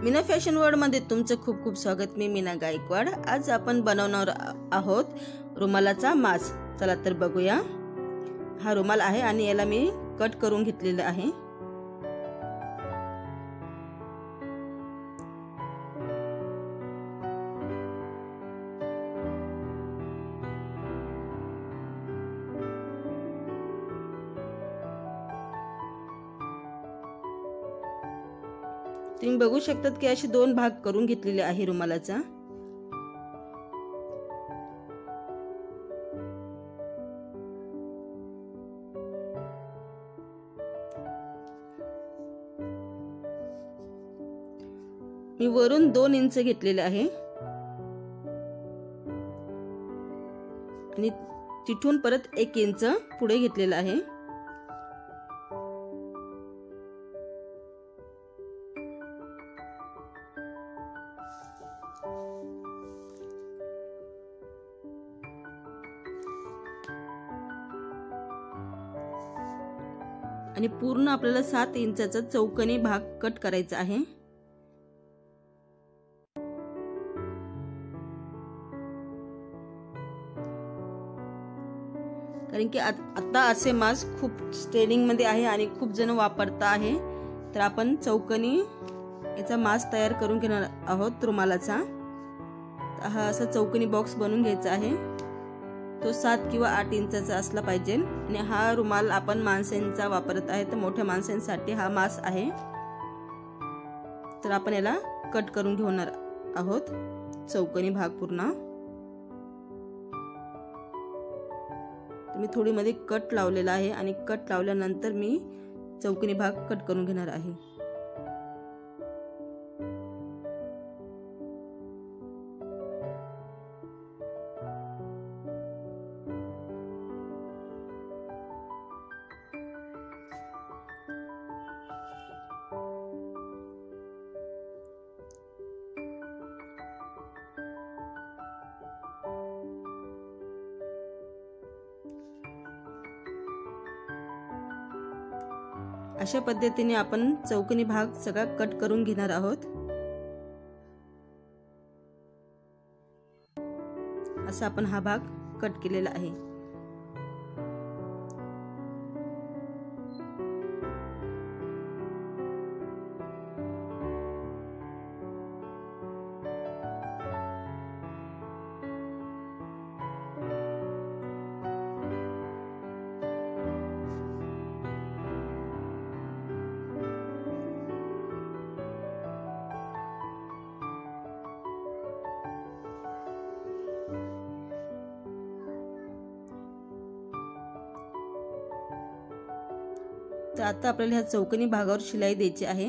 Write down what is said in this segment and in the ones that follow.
Meena fashion world मध्ये तुमचं खूप खूप स्वागत। मी मीना गायकवाड। आज आपण बनवणार आहोत रुमालाचा मास। चला तर बघूया। हा रुमाल आहे आणि याला मी कट करून घेतलेला आहे। तुम्ही बघू शकतात की असे दोन भाग करून घेतलेले आहे रुमालाचा। मी वरून 2 इंच घेतलेले आहे आणि तिथून परत 1 इंच पुढे घेतलेला आहे। आणि पूर्ण आपल्याला 7 इंचाचा चौकोनी भाग कट करायचा आहे। कारण की आता असे मास खूप ट्रेंडिंग मध्ये आहे आणि खूप जण वापरता आहे। तर आपण चौकोनी याचा मास तयार करून घेणार आहोत रुमालाचा। हा असा चौकोनी बॉक्स बनवून घ्यायचा आहे। तो 7 किंवा 8 इंचाचा असला पाहिजे। आणि हा रुमाल आपण माणसांचा वापरत आहे, तर मोठ्या माणसांसाठी हा मास आहे। तर आपण याला कट करून घेणार आहोत चौकोनी भाग पूर्ण। मी थोडी मध्ये कट लावलेला आहे आणि कट लावल्यानंतर मी चौकोनी भाग कट करून घेणार आहे। अशा पद्धतीने आपण चौकोनी भाग सगळा कट करून घेणार आहोत। असा आपण हा भाग कट केलेला आहे। तर आता आपल्याला ह्या चौकोनी भागावर शिलाई द्यायची आहे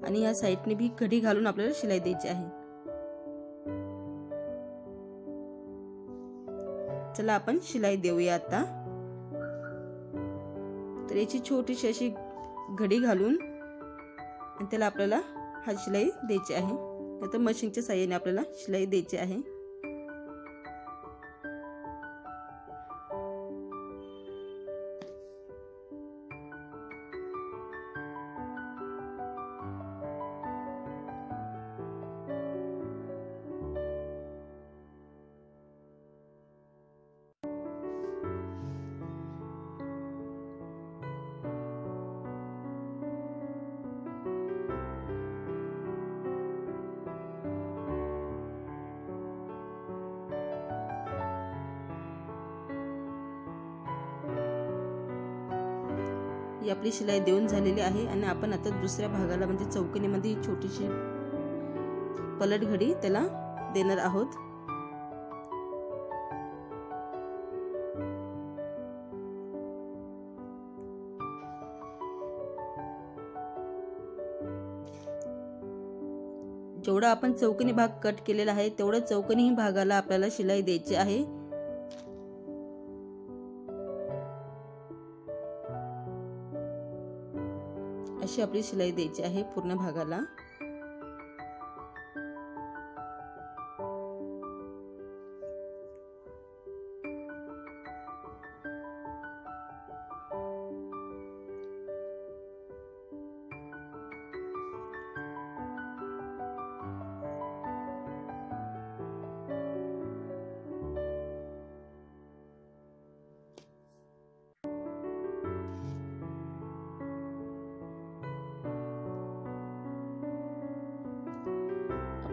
आणि या साइडने भी घडी घालून आपल्याला शिलाई द्यायची आहे। चला आपण शिलाई देऊया आता। तर याची छोटीशी अशी घडी घालून आणि त्याला आपल्याला हा शिलाई द्यायची आहे। आता मशीनच्या साहाय्याने आपल्याला शिलाई द्यायची आहे। ही आपली शिलाई देऊन झालेली आहे आणि आपण आता दुसऱ्या भागाला म्हणजे चौकोनीमध्ये छोटीशी पलट घडी त्याला देणार आहोत। जेवढा आपण चौकोनी भाग कट केलेला आहे तेवढा चौकोनी भागाला आपल्याला शिलाई द्यायची आहे। अशी आपली शिलाई द्यायची आहे पूर्ण भागाला।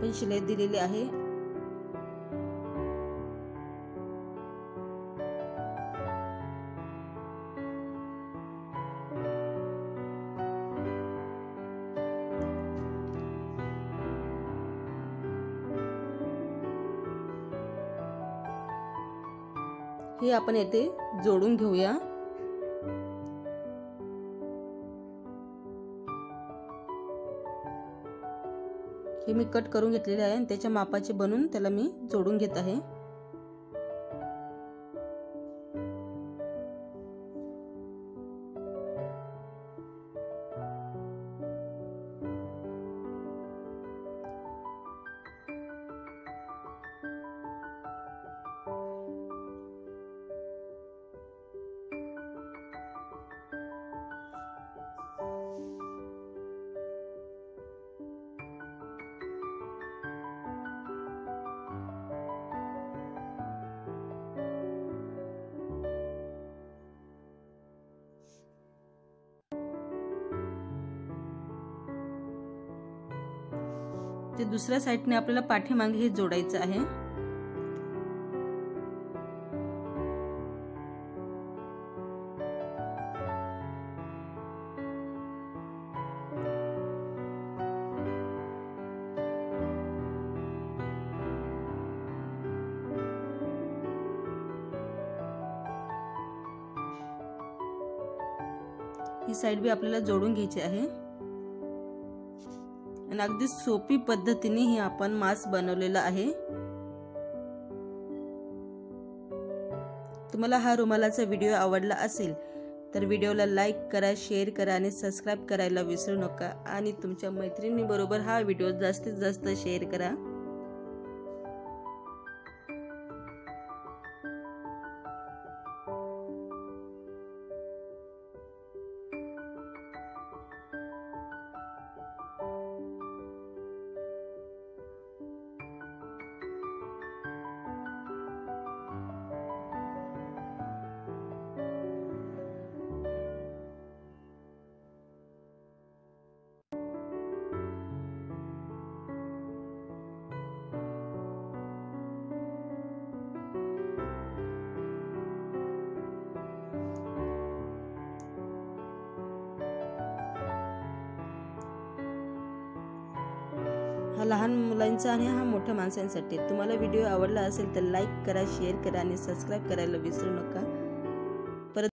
आपण शिलाई दिलेली आहे। हे आपण येथे जोडून घेऊया। हे मी कट करून घेतलेले आहे आणि त्याच्या मापाचे बनवून त्याला मी जोडून घेत आहे। ते दुसऱ्या साइडने आपल्याला पाठीमागे हे जोडायचं आहे। ही साइड भी आपल्याला जोडून घ्यायची आहे आणि अगदी सोपी पद्धतीने ही आपण मास्क बनवलेला आहे। तुम्हाला हा रुमालाचा व्हिडिओ आवडला असेल तर व्हिडिओला लाईक करा, शेअर करा आणि सबस्क्राइब करायला विसरू नका आणि तुमच्या मैत्रिणींबरोबर हा व्हिडिओ जास्तीत जास्त शेअर करा। हा लहान मुलांचा आणि हा मोठ्या माणसांसाठी। तुम्हाला व्हिडिओ आवडला असेल तर लाईक करा, शेअर करा आणि सबस्क्राइब करायला विसरू नका।